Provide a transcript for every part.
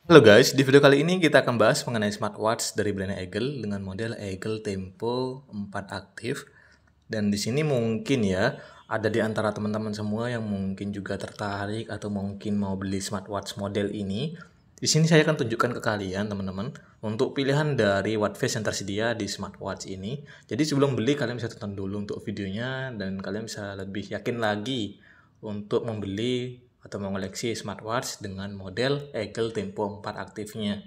Halo guys, di video kali ini kita akan bahas mengenai smartwatch dari brand Eagle dengan model Eagle Tempo 4 aktif. Dan di sini mungkin ya, ada di antara teman-teman semua yang mungkin juga tertarik atau mungkin mau beli smartwatch model ini. Di sini saya akan tunjukkan ke kalian teman-teman untuk pilihan dari watch face yang tersedia di smartwatch ini. Jadi sebelum beli kalian bisa tonton dulu untuk videonya dan kalian bisa lebih yakin lagi untuk membeli atau mengoleksi smartwatch dengan model Eagle Tempo 4 aktifnya.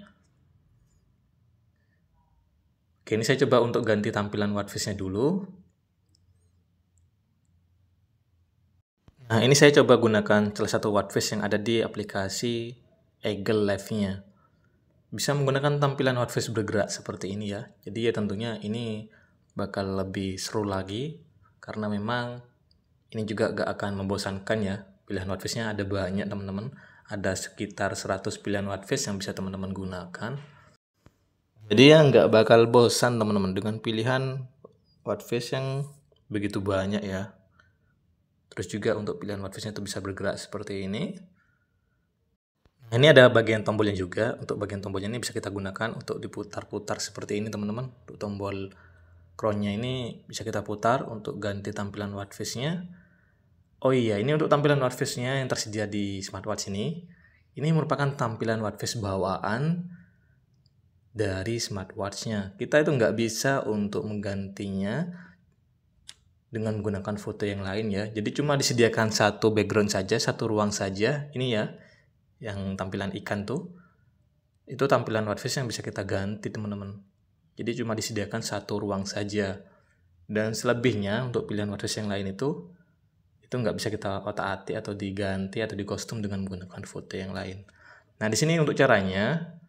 Oke, ini saya coba untuk ganti tampilan watch face-nya dulu. Nah, ini saya coba gunakan salah satu watch face yang ada di aplikasi Eagle Live-nya. Bisa menggunakan tampilan watch face bergerak seperti ini ya. Jadi ya tentunya ini bakal lebih seru lagi karena memang ini juga gak akan membosankan ya. Pilihan watch face-nya ada banyak teman-teman. Ada sekitar 100 pilihan watch face yang bisa teman-teman gunakan. Jadi ya nggak bakal bosan teman-teman dengan pilihan watch face yang begitu banyak ya. Terus juga untuk pilihan watch face-nya itu bisa bergerak seperti ini. Nah, ini ada bagian tombolnya juga. Untuk bagian tombolnya ini bisa kita gunakan untuk diputar-putar seperti ini teman-teman. Untuk tombol crown-nya ini bisa kita putar untuk ganti tampilan watch face-nya. Oh iya, ini untuk tampilan watch face-nya yang tersedia di smartwatch ini. Ini merupakan tampilan watch face bawaan dari smartwatch-nya. Kita itu nggak bisa untuk menggantinya dengan menggunakan foto yang lain ya. Jadi cuma disediakan satu background saja, satu ruang saja. Ini ya, yang tampilan ikan tuh. Itu tampilan watch face yang bisa kita ganti teman-teman. Jadi cuma disediakan satu ruang saja. Dan selebihnya untuk pilihan watch face yang lain itu nggak bisa kita otak-atik atau diganti atau dikostum dengan menggunakan foto yang lain. Nah di sini untuk caranya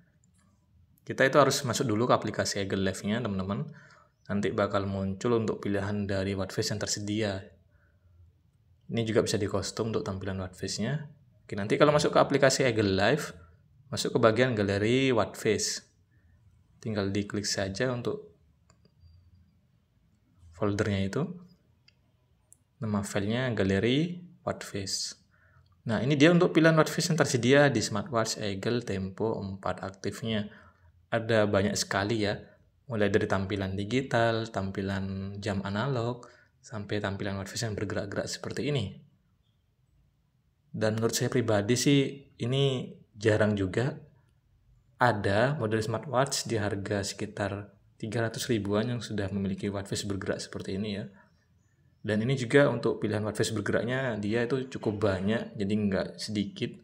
kita itu harus masuk dulu ke aplikasi Eagle Live-nya teman-teman. Nanti bakal muncul untuk pilihan dari watch face yang tersedia. Ini juga bisa dikostum untuk tampilan watch face-nya. Oke, nanti kalau masuk ke aplikasi Eagle Live, masuk ke bagian galeri watch face. Tinggal diklik saja untuk foldernya itu. Nama filenya galeri watch face. Nah, ini dia untuk pilihan watch face yang tersedia di smartwatch Eagle Tempo 4 aktifnya. Ada banyak sekali ya, mulai dari tampilan digital, tampilan jam analog, sampai tampilan watch face yang bergerak-gerak seperti ini. Dan menurut saya pribadi sih, ini jarang juga ada model smartwatch di harga sekitar 300 ribuan yang sudah memiliki watch face bergerak seperti ini ya. Dan ini juga untuk pilihan watch face bergeraknya dia itu cukup banyak, jadi nggak sedikit.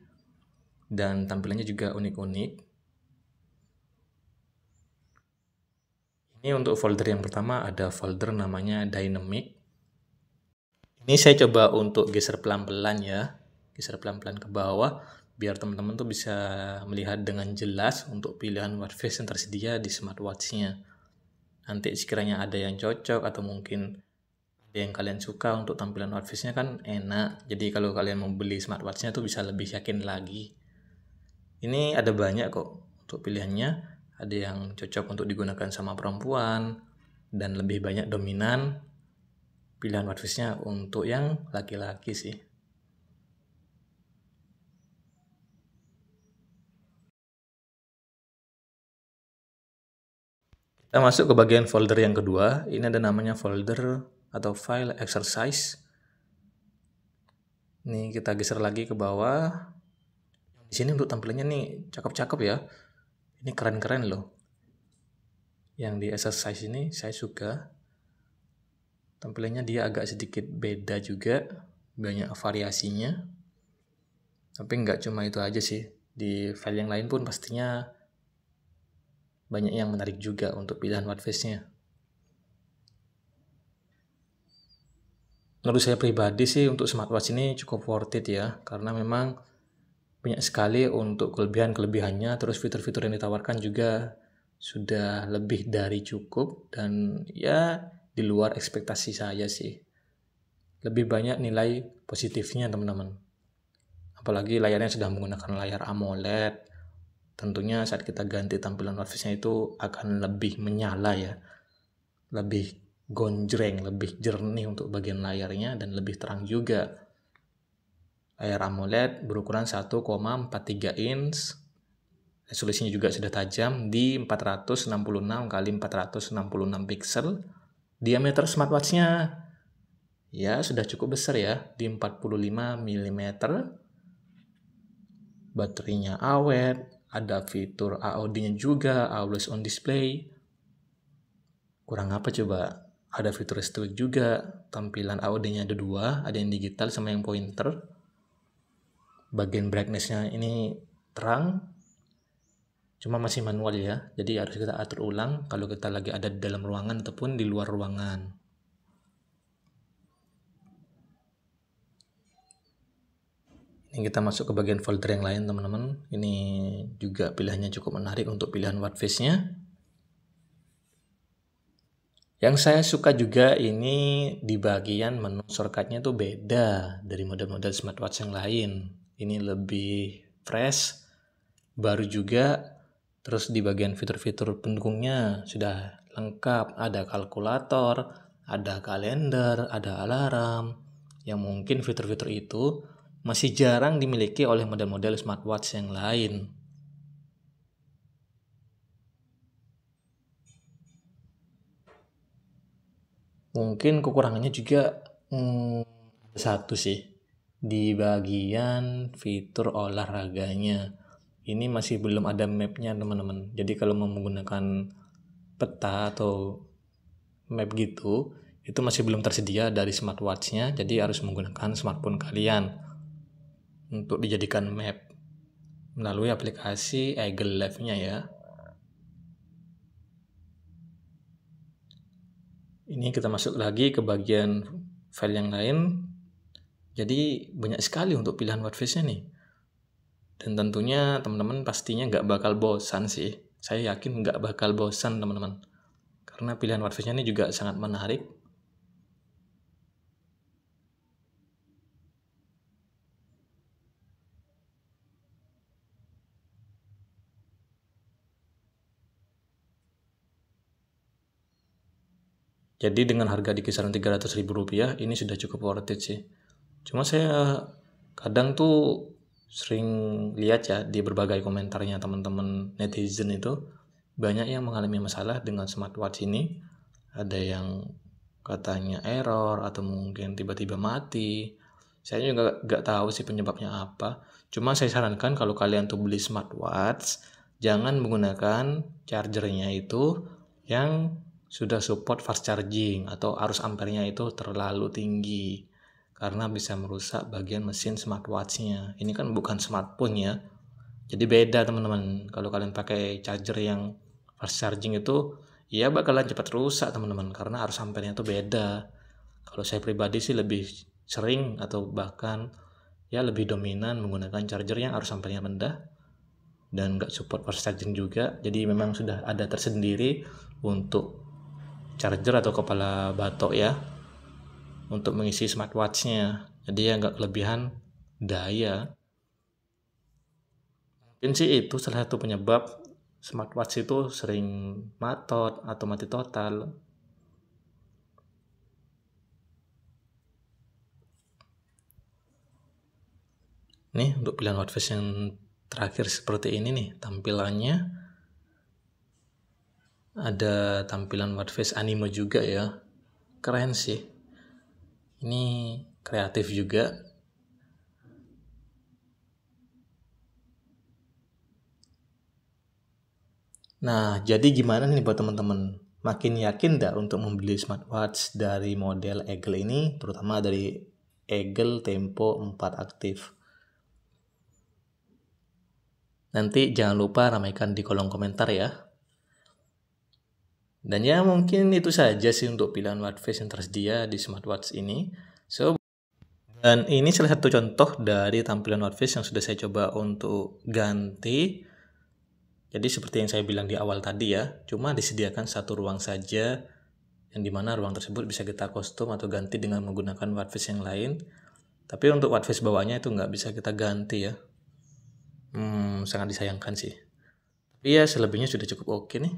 Dan tampilannya juga unik-unik. Ini untuk folder yang pertama ada folder namanya Dynamic. Ini saya coba untuk geser pelan-pelan ya. Geser pelan-pelan ke bawah biar teman-teman tuh bisa melihat dengan jelas untuk pilihan watch face yang tersedia di smartwatch-nya. Nanti sekiranya ada yang cocok atau mungkin ada yang kalian suka untuk tampilan watch face-nya kan enak. Jadi kalau kalian mau beli smartwatch-nya tuh bisa lebih yakin lagi. Ini ada banyak kok untuk pilihannya. Ada yang cocok untuk digunakan sama perempuan dan lebih banyak dominan pilihan watch face-nya untuk yang laki-laki sih. Kita masuk ke bagian folder yang kedua. Ini ada namanya folder atau file exercise. Ini kita geser lagi ke bawah. Di sini untuk tampilannya nih cakep-cakep ya. Ini keren-keren loh. Yang di exercise ini saya suka. Tampilannya dia agak sedikit beda juga. Banyak variasinya. Tapi nggak cuma itu aja sih. Di file yang lain pun pastinya banyak yang menarik juga untuk pilihan watch face-nya. Menurut saya pribadi sih untuk smartwatch ini cukup worth it ya. Karena memang banyak sekali untuk kelebihan-kelebihannya. Terus fitur-fitur yang ditawarkan juga sudah lebih dari cukup. Dan ya di luar ekspektasi saya sih. Lebih banyak nilai positifnya teman-teman. Apalagi layarnya sudah menggunakan layar AMOLED. Tentunya saat kita ganti tampilan watch face-nya itu akan lebih menyala ya. Lebih gonjreng, lebih jernih untuk bagian layarnya dan lebih terang juga. Layar AMOLED berukuran 1,43 inch Resolusinya juga sudah tajam di 466 kali 466 pixel. Diameter smartwatch-nya ya sudah cukup besar ya, di 45 mm. Baterainya awet, ada fitur AOD-nya juga, Always On Display. Kurang apa coba? Ada fitur restock juga, tampilan AOD-nya ada dua, ada yang digital sama yang pointer. Bagian brightness-nya ini terang, cuma masih manual ya, jadi harus kita atur ulang kalau kita lagi ada di dalam ruangan ataupun di luar ruangan. Ini kita masuk ke bagian folder yang lain teman-teman. Ini juga pilihannya cukup menarik untuk pilihan watch face-nya. Yang saya suka juga ini di bagian menu shortcut-nya tuh beda dari model-model smartwatch yang lain. Ini lebih fresh, baru juga. Terus di bagian fitur-fitur pendukungnya sudah lengkap, ada kalkulator, ada kalender, ada alarm, yang mungkin fitur-fitur itu masih jarang dimiliki oleh model-model smartwatch yang lain. Mungkin kekurangannya juga satu sih, di bagian fitur olahraganya. Ini masih belum ada mapnya teman-teman. Jadi kalau mau menggunakan peta atau map gitu, itu masih belum tersedia dari smartwatch-nya. Jadi harus menggunakan smartphone kalian untuk dijadikan map melalui aplikasi Eagle Live-nya ya. Ini kita masuk lagi ke bagian file yang lain. Jadi banyak sekali untuk pilihan watch face-nya nih. Dan tentunya teman-teman pastinya nggak bakal bosan sih. Saya yakin nggak bakal bosan teman-teman. Karena pilihan watch face-nya ini juga sangat menarik. Jadi dengan harga di kisaran Rp300.000 ini sudah cukup worth it sih. Cuma saya kadang tuh sering lihat ya di berbagai komentarnya teman-teman netizen itu banyak yang mengalami masalah dengan smartwatch ini. Ada yang katanya error atau mungkin tiba-tiba mati. Saya juga nggak tahu sih penyebabnya apa. Cuma saya sarankan kalau kalian tuh beli smartwatch, jangan menggunakan chargernya itu yang sudah support fast charging atau arus ampernya itu terlalu tinggi. Karena bisa merusak bagian mesin smartwatch-nya. Ini kan bukan smartphone ya. Jadi beda teman-teman. Kalau kalian pakai charger yang fast charging itu, ya bakalan cepat rusak teman-teman. Karena arus ampernya itu beda. Kalau saya pribadi sih lebih sering atau bahkan ya lebih dominan menggunakan charger yang arus ampernya rendah dan nggak support fast charging juga. Jadi memang sudah ada tersendiri untuk charger atau kepala batok ya untuk mengisi smartwatch-nya. Jadi ya nggak kelebihan daya. Mungkin sih itu salah satu penyebab smartwatch itu sering matot atau mati total. Nih untuk pilihan watch face yang terakhir seperti ini nih tampilannya. Ada tampilan watch face anime juga ya. Keren sih. Ini kreatif juga. Nah, jadi gimana nih buat teman-teman? Makin yakin nggak untuk membeli smartwatch dari model Eagle ini, terutama dari Eagle Tempo 4 Active? Nanti jangan lupa ramaikan di kolom komentar ya. Dan ya mungkin itu saja sih untuk pilihan watch face yang tersedia di smartwatch ini. Dan ini salah satu contoh dari tampilan watch face yang sudah saya coba untuk ganti. Jadi seperti yang saya bilang di awal tadi ya, cuma disediakan satu ruang saja, yang dimana ruang tersebut bisa kita kostum atau ganti dengan menggunakan watch face yang lain. Tapi untuk watch face bawahnya itu nggak bisa kita ganti ya. Sangat disayangkan sih. Tapi ya selebihnya sudah cukup oke nih.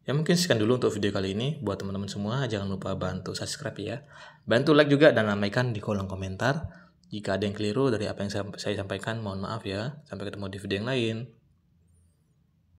Ya mungkin sekian dulu untuk video kali ini. Buat teman-teman semua jangan lupa bantu subscribe ya. Bantu like juga dan ramaikan di kolom komentar. Jika ada yang keliru dari apa yang saya sampaikan mohon maaf ya. Sampai ketemu di video yang lain.